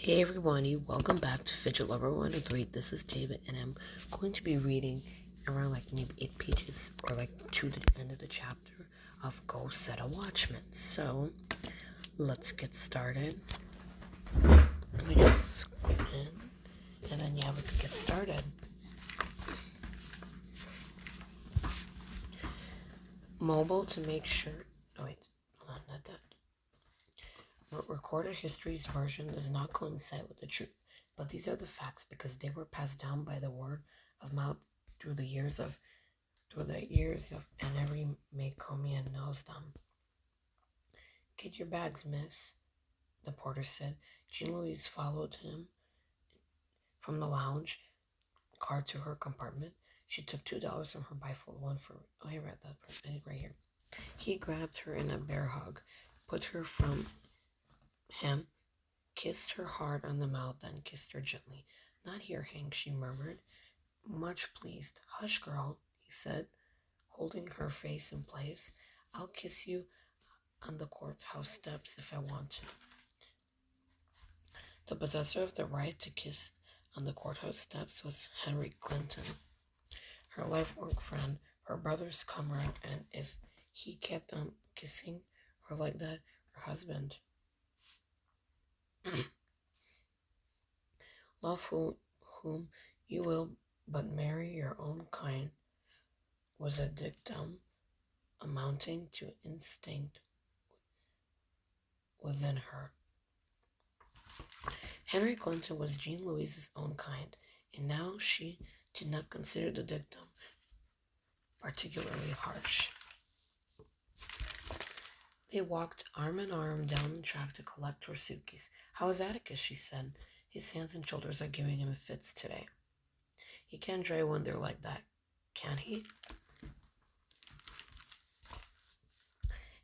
Hey everybody, welcome back to Fidget Lover 103. This is David, and I'm going to be reading around maybe 8 pages or to the end of the chapter of Go Set a Watchman. So, let's get started. Let me just go in, and then we can get started. Mobile to make sure. Oh wait, hold on, not that. Recorded history's version does not coincide with the truth, but these are the facts because they were passed down by the word of mouth through the years of, and every Macomian knows them. Get your bags, miss, the porter said. Jean Louise followed him from the lounge car to her compartment. She took $2 from her bifold, one for, I read that part, right here. He grabbed her in a bear hug, put her from him, kissed her hard on the mouth, then kissed her gently. Not here, Hank, she murmured, much pleased. Hush, girl, he said, holding her face in place. I'll kiss you on the courthouse steps if I want to. The possessor of the right to kiss on the courthouse steps was Henry Clinton, her lifelong friend, her brother's comrade, and if he kept on kissing her like that, her husband. Love whom you will, but marry your own kind, was a dictum amounting to instinct within her. Henry Clinton was Jean Louise's own kind, and now she did not consider the dictum particularly harsh. They walked arm in arm down the track to collect her suitcase. How is Atticus? She said. His hands and shoulders are giving him fits today. He can't drive when they're like that, can he?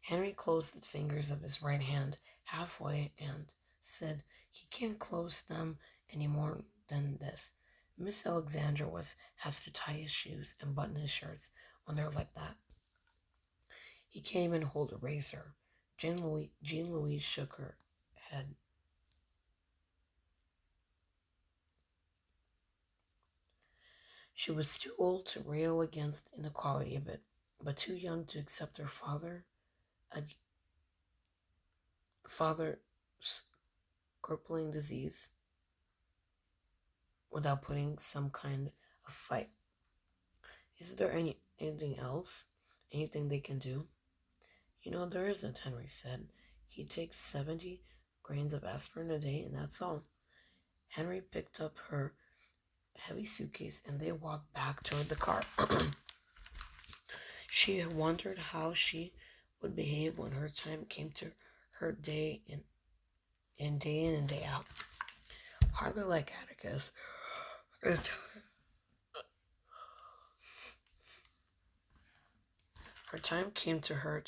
Henry closed the fingers of his right hand halfway and said he can't close them any more than this. Miss Alexandra has to tie his shoes and button his shirts when they're like that. He can't even hold a razor. Jean Louise shook her head. She was too old to rail against inequality a bit, but too young to accept her father's crippling disease without putting some kind of fight. Is there anything else? Anything they can do? There isn't, Henry said. He takes 70 grains of aspirin a day, and that's all. Henry picked up her heavy suitcase, and they walked back toward the car. She had wondered how she would behave when her time came to her day in and day out. Hardly like Atticus. Her time came to her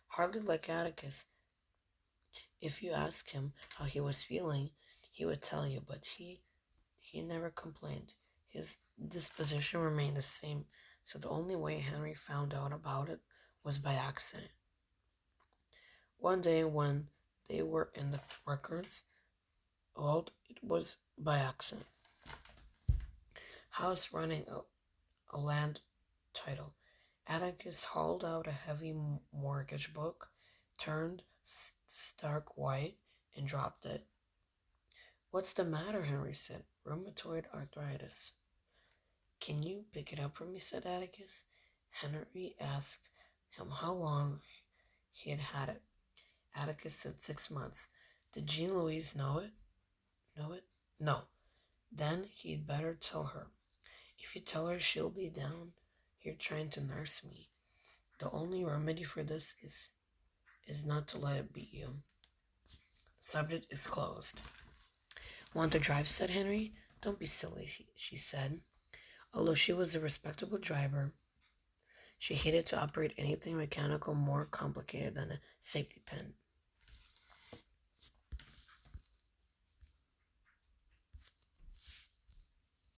hardly like Atticus. If you ask him how he was feeling, he would tell you, but he never complained. His disposition remained the same, so the only way Henry found out about it was by accident. One day when they were in the records, it was by accident. House running a land title. Atticus hauled out a heavy mortgage book, turned stark white, and dropped it. What's the matter, Henry said. Rheumatoid arthritis. Can you pick it up for me, said Atticus. Henry asked him how long he had had it. Atticus said 6 months. Did Jean Louise know it? No. Then he'd better tell her. If you tell her, she'll be down here trying to nurse me. The only remedy for this is not to let it beat you. The subject is closed. Want to drive, said Henry. Don't be silly, she said. Although she was a respectable driver, she hated to operate anything mechanical more complicated than a safety pin.